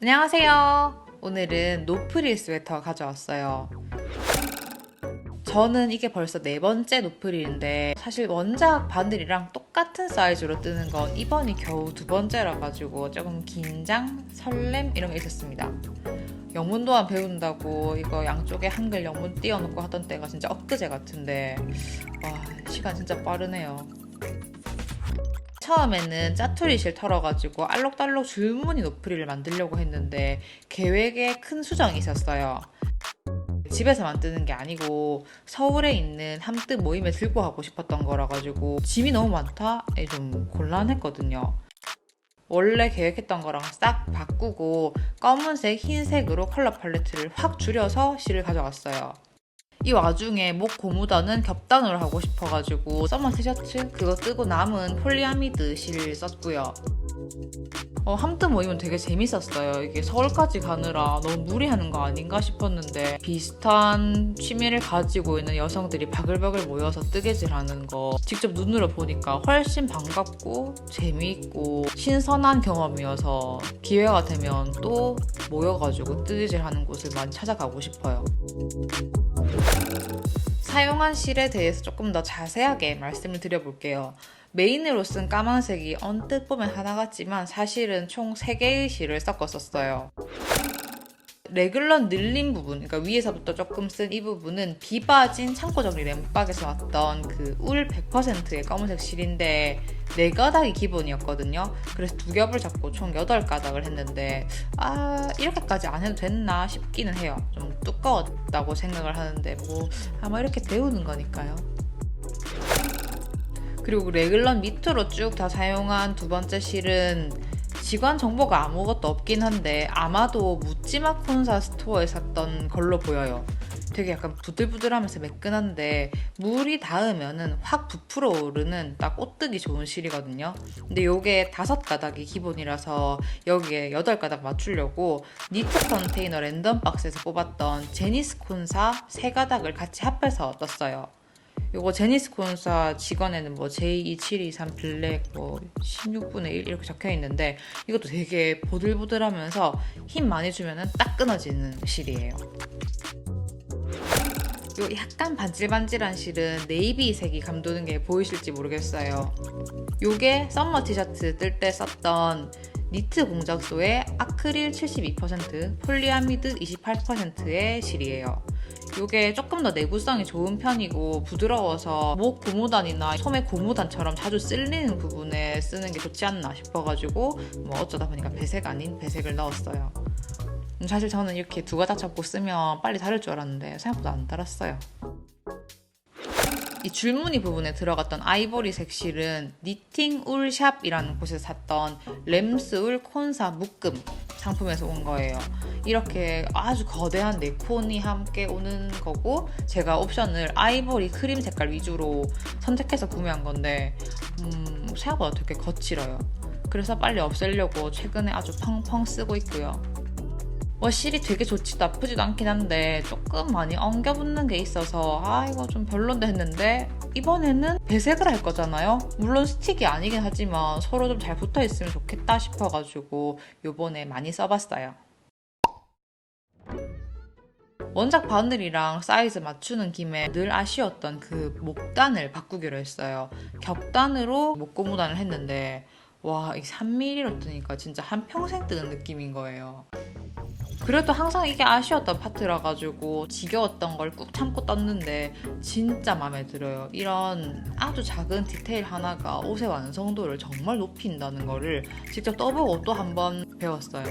안녕하세요. 오늘은 노프릴 스웨터 가져왔어요. 저는 이게 벌써 네 번째 노프릴인데 사실 원작 바늘이랑 똑같은 사이즈로 뜨는 건 이번이 겨우 두 번째라 가지고 조금 긴장, 설렘 이런 게 있었습니다. 영문도안 배운다고 이거 양쪽에 한글 영문 띄워놓고 하던 때가 진짜 엊그제 같은데 와, 시간 진짜 빠르네요. 처음에는 짜투리실 털어가지고 알록달록 줄무늬 노프릴을 만들려고 했는데 계획에 큰 수정이 있었어요. 집에서만 뜨는 게 아니고 서울에 있는 함뜨 모임에 들고 가고 싶었던 거라 가지고 짐이 너무 많다? 좀 곤란했거든요. 원래 계획했던 거랑 싹 바꾸고 검은색, 흰색으로 컬러 팔레트를 확 줄여서 실을 가져왔어요. 이 와중에 목 고무단은 겹단으로 하고 싶어가지고 서머 티셔츠 그거 뜨고 남은 폴리아미드 실 썼고요. 함뜨 모임은 되게 재밌었어요. 이게 서울까지 가느라 너무 무리하는 거 아닌가 싶었는데 비슷한 취미를 가지고 있는 여성들이 바글바글 모여서 뜨개질하는 거 직접 눈으로 보니까 훨씬 반갑고 재미있고 신선한 경험이어서 기회가 되면 또 모여가지고 뜨개질하는 곳을 많이 찾아가고 싶어요. 사용한 실에 대해서 조금 더 자세하게 말씀을 드려볼게요. 메인으로 쓴 까만색이 언뜻 보면 하나 같지만 사실은 총 3개의 실을 섞었었어요. 레귤런 늘린 부분, 그러니까 위에서부터 조금 쓴 이 부분은 비바진 창고정리 램박에서 왔던 그 울 100%의 검은색 실인데 4가닥이 기본이었거든요. 그래서 2겹을 잡고 총 8가닥을 했는데 이렇게까지 안 해도 됐나 싶기는 해요. 좀 두꺼웠다고 생각을 하는데 아마 이렇게 데우는 거니까요. 그리고 레귤런 밑으로 쭉 다 사용한 두 번째 실은 직원 정보가 아무것도 없긴 한데 아마도 묻지마 콘사 스토어에 샀던 걸로 보여요. 되게 약간 부들부들하면서 매끈한데 물이 닿으면은 확 부풀어 오르는 딱 옷뜨기 좋은 실이거든요. 근데 요게 5가닥이 기본이라서 여기에 8가닥 맞추려고 니트 컨테이너 랜덤 박스에서 뽑았던 제니스 콘사 3가닥을 같이 합해서 떴어요. 요거 제니스 콘사 직원에는 J2723 블랙 16분의 1 이렇게 적혀 있는데 이것도 되게 보들보들하면서 힘 많이 주면은 딱 끊어지는 실이에요. 요 약간 반질반질한 실은 네이비색이 감도는 게 보이실지 모르겠어요. 요게 썸머 티셔츠 뜰 때 썼던 니트 공작소의 아크릴 72%, 폴리아미드 28%의 실이에요. 이게 조금 더 내구성이 좋은 편이고 부드러워서 목 고무단이나 소매 고무단처럼 자주 쓸리는 부분에 쓰는 게 좋지 않나 싶어가지고 어쩌다 보니까 배색 아닌 배색을 넣었어요. 사실 저는 이렇게 2가닥 잡고 쓰면 빨리 다를 줄 알았는데 생각보다 안 달았어요. 이 줄무늬 부분에 들어갔던 아이보리색 실은 니팅 울샵이라는 곳에서 샀던 램스 울 콘사 묶음 상품에서 온 거예요. 이렇게 아주 거대한 4콘이 함께 오는 거고 제가 옵션을 아이보리 크림 색깔 위주로 선택해서 구매한 건데 생각보다 되게 거칠어요. 그래서 빨리 없애려고 최근에 아주 펑펑 쓰고 있고요. 실이 되게 좋지도 나쁘지도 않긴 한데 조금 많이 엉겨붙는 게 있어서 이거 좀 별론데 했는데 이번에는 배색을 할 거잖아요. 물론 스틱이 아니긴 하지만 서로 좀 잘 붙어있으면 좋겠다 싶어가지고 요번에 많이 써봤어요. 원작 바늘이랑 사이즈 맞추는 김에 늘 아쉬웠던 그 목단을 바꾸기로 했어요. 격단으로 목고무단을 했는데 이 3mm로 뜨니까 진짜 한평생 뜨는 느낌인 거예요. 그래도 항상 이게 아쉬웠던 파트라 가지고 지겨웠던 걸 꾹 참고 떴는데 진짜 마음에 들어요. 이런 아주 작은 디테일 하나가 옷의 완성도를 정말 높인다는 거를 직접 떠보고 또 한 번 배웠어요.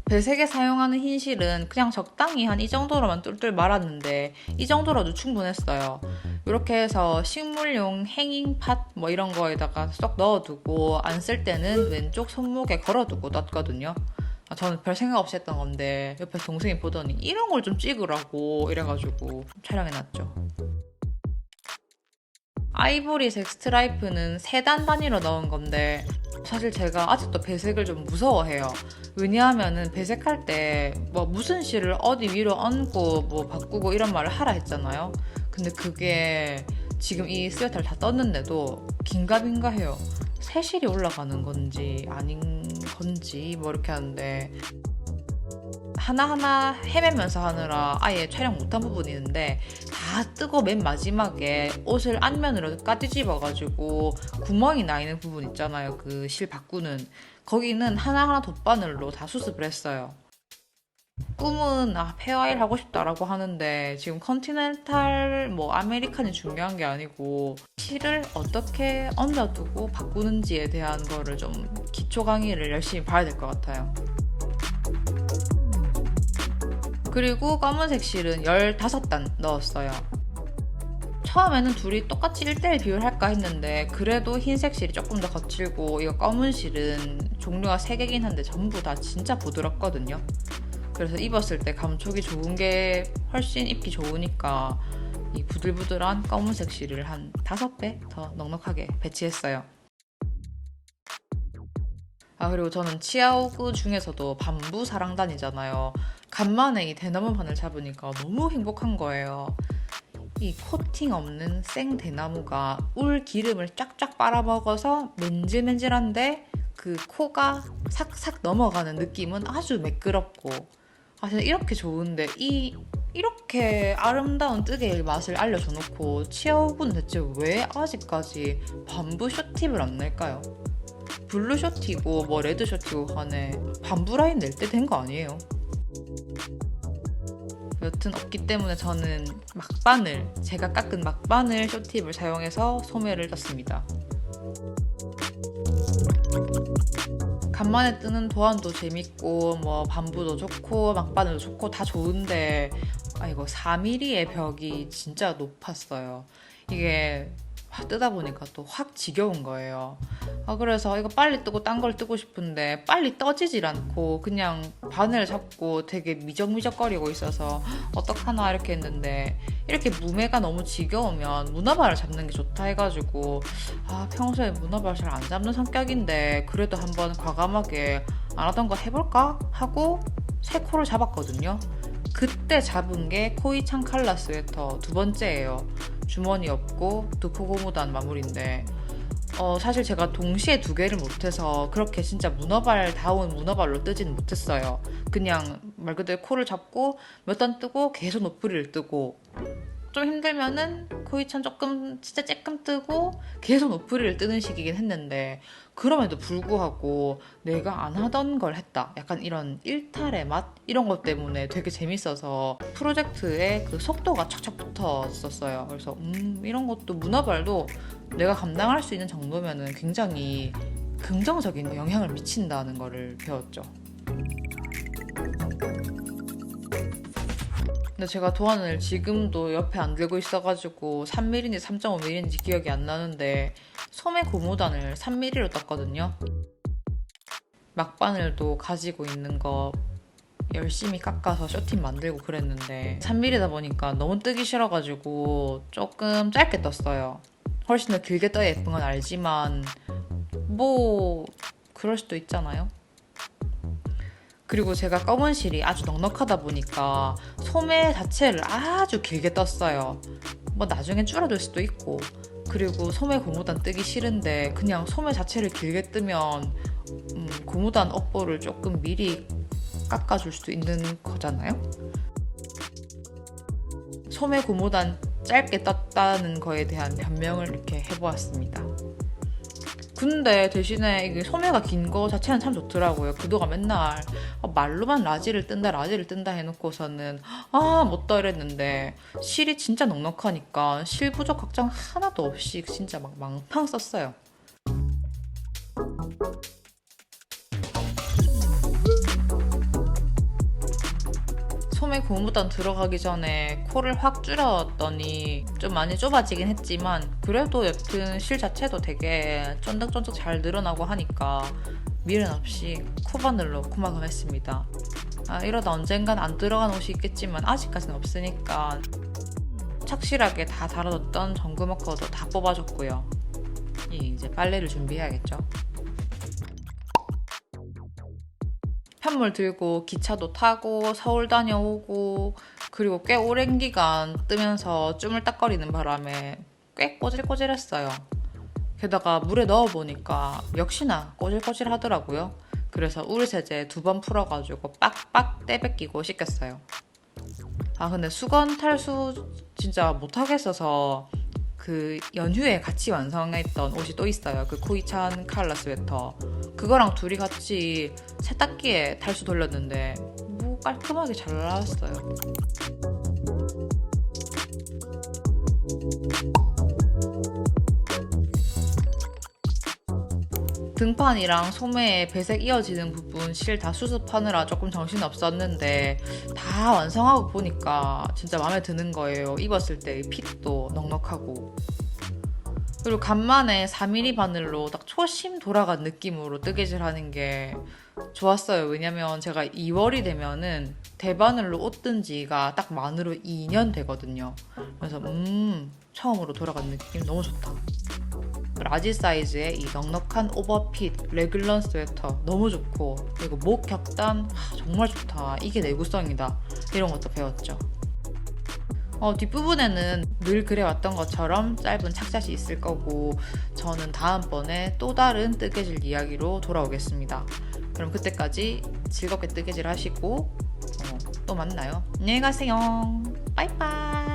배색에 사용하는 흰실은 그냥 적당히 한 이 정도로만 뚫뚫 말았는데 이 정도라도 충분했어요. 이렇게 해서 식물용 행잉팟 이런 거에다가 쏙 넣어두고 안 쓸 때는 왼쪽 손목에 걸어두고 떴거든요. 저는 별 생각 없이 했던 건데 옆에 동생이 보더니 이런 걸 좀 찍으라고 이래가지고 촬영해놨죠. 아이보리색 스트라이프는 3단 단위로 넣은 건데 사실 제가 아직도 배색을 좀 무서워해요. 왜냐하면은 배색할 때 무슨 실을 어디 위로 얹고 바꾸고 이런 말을 하라 했잖아요. 근데 그게 지금 이 스웨터를 다 떴는데도 긴가민가 해요. 새실이 올라가는 건지 아닌 건지 뭐 이렇게 하는데 하나하나 헤매면서 하느라 아예 촬영 못한 부분이 있는데 다 뜨고 맨 마지막에 옷을 앞면으로 까뒤집어가지고 구멍이 나 있는 부분 있잖아요. 그 실 바꾸는 거기는 하나하나 돗바늘로 다 수습을 했어요. 꿈은 페어아일 하고 싶다라고 하는데 지금 컨티넨탈 뭐 아메리칸이 중요한 게 아니고 실을 어떻게 얹어두고 바꾸는지에 대한 거를 좀 기초 강의를 열심히 봐야 될 것 같아요. 그리고 검은색 실은 15단 넣었어요. 처음에는 둘이 똑같이 1대1 비율 할까 했는데 그래도 흰색 실이 조금 더 거칠고 이거 검은 실은 종류가 3개긴 한데 전부 다 진짜 부드럽거든요. 그래서 입었을 때 감촉이 좋은 게 훨씬 입기 좋으니까 이 부들부들한 검은색 실을 한 5배 더 넉넉하게 배치했어요. 그리고 저는 치아오그 중에서도 밤부 사랑단이잖아요. 간만에 이 대나무 판을 잡으니까 너무 행복한 거예요. 이 코팅 없는 생 대나무가 울 기름을 쫙쫙 빨아먹어서 맨질맨질한데 그 코가 삭삭 넘어가는 느낌은 아주 매끄럽고 진짜 이렇게 좋은데 이렇게 아름다운 뜨개의 맛을 알려줘 놓고 치아오그는 대체 왜 아직까지 밤부 숏팁을 안 낼까요? 블루 숏이고 뭐 레드 숏이고 간에 밤부 라인 낼 때 된 거 아니에요? 여튼 없기 때문에 저는 제가 깎은 막바늘 숏팁을 사용해서 소매를 떴습니다. 간만에 뜨는 도안도 재밌고 뭐 밤부도 좋고 막바늘도 좋고 다 좋은데 이거 4mm의 벽이 진짜 높았어요. 이게 뜨다 보니까 또 확 지겨운 거예요. 그래서 이거 빨리 뜨고 딴 걸 뜨고 싶은데 빨리 떠지질 않고 그냥 바늘 잡고 되게 미적미적거리고 있어서 어떡하나 이렇게 했는데 이렇게 무매가 너무 지겨우면 문어발을 잡는 게 좋다 해가지고 평소에 문어발 잘 안 잡는 성격인데 그래도 한번 과감하게 안 하던 거 해볼까 하고 새 코를 잡았거든요. 그때 잡은 게 코이찬 칼라 스웨터 2번째예요. 주머니 없고 두코 고무단 마무리인데 사실 제가 동시에 2개를 못해서 그렇게 진짜 문어발다운 문어발로 뜨지는 못했어요. 그냥 말 그대로 코를 잡고 몇 단 뜨고 계속 노프리를 뜨고 좀 힘들면은 코이찬 진짜 쬐끔 뜨고 계속 노프리를 뜨는 식이긴 했는데 그럼에도 불구하고 내가 안 하던 걸 했다. 약간 이런 일탈의 맛? 이런 것 때문에 되게 재밌어서 프로젝트에 그 속도가 척척 붙었었어요. 그래서 이런 것도 문어발도 내가 감당할 수 있는 정도면은 굉장히 긍정적인 영향을 미친다는 거를 배웠죠. 근데 제가 도안을 지금도 옆에 안 들고 있어가지고 3mm인지 3.5mm인지 기억이 안 나는데 소매 고무단을 3mm로 떴거든요. 막바늘도 가지고 있는 거 열심히 깎아서 숏팁 만들고 그랬는데 3mm다 보니까 너무 뜨기 싫어가지고 조금 짧게 떴어요. 훨씬 더 길게 떠야 예쁜 건 알지만 뭐 그럴 수도 있잖아요. 그리고 제가 검은 실이 아주 넉넉하다 보니까 소매 자체를 아주 길게 떴어요. 뭐 나중에 줄어들 수도 있고 그리고 소매 고무단 뜨기 싫은데 그냥 소매 자체를 길게 뜨면 고무단 업보를 조금 미리 깎아줄 수도 있는 거잖아요. 소매 고무단 짧게 떴다는 거에 대한 변명을 이렇게 해보았습니다. 근데 대신에 이게 소매가 긴 거 자체는 참 좋더라고요. 그동안 맨날 말로만 라지를 뜬다 해놓고서는 못 떠 이랬는데 실이 진짜 넉넉하니까 실 부족 걱정 하나도 없이 진짜 막 망팡 썼어요. 소매 고무단 들어가기 전에 코를 확 줄였더니 좀 많이 좁아지긴 했지만 그래도 여튼 실 자체도 되게 쫀득쫀득 잘 늘어나고 하니까 미련 없이 코바늘로 코막음 했습니다. 이러다 언젠간 안 들어간 옷이 있겠지만 아직까지는 없으니까 착실하게 다 달아뒀던 전구머 커도 다 뽑아줬고요. 이제 빨래를 준비해야겠죠. 편물 들고 기차도 타고 서울 다녀오고 그리고 꽤 오랜 기간 뜨면서 쭈물딱거리는 바람에 꽤 꼬질꼬질했어요. 게다가 물에 넣어보니까 역시나 꼬질꼬질하더라고요. 그래서 울 세제 2번 풀어가지고 빡빡 떼뱉기고 씻겼어요. 아 근데 수건 탈수 진짜 못하겠어서 그 연휴에 같이 완성했던 옷이 또 있어요. 그 코이찬 칼라 스웨터. 그거랑 둘이 같이 세탁기에 탈수 돌렸는데 뭐 깔끔하게 잘 나왔어요. 등판이랑 소매에 배색 이어지는 부분 실 다 수습하느라 조금 정신 없었는데 다 완성하고 보니까 진짜 마음에 드는 거예요. 입었을 때 핏도 넉넉하고. 그리고 간만에 4mm 바늘로 딱 초심 돌아간 느낌으로 뜨개질 하는 게 좋았어요. 왜냐면 제가 2월이 되면은 대바늘로 옷 뜬 지가 딱 만으로 2년 되거든요. 그래서 처음으로 돌아간 느낌 너무 좋다. 라지 사이즈의 이 넉넉한 오버핏 레귤런 스웨터 너무 좋고, 그리고 목 격단 정말 좋다. 이게 내구성이다. 이런 것도 배웠죠. 뒷부분에는 늘 그래왔던 것처럼 짧은 착샷이 있을 거고, 저는 다음번에 또 다른 뜨개질 이야기로 돌아오겠습니다. 그럼 그때까지 즐겁게 뜨개질 하시고 또 만나요. 안녕히 가세요. 빠이빠이.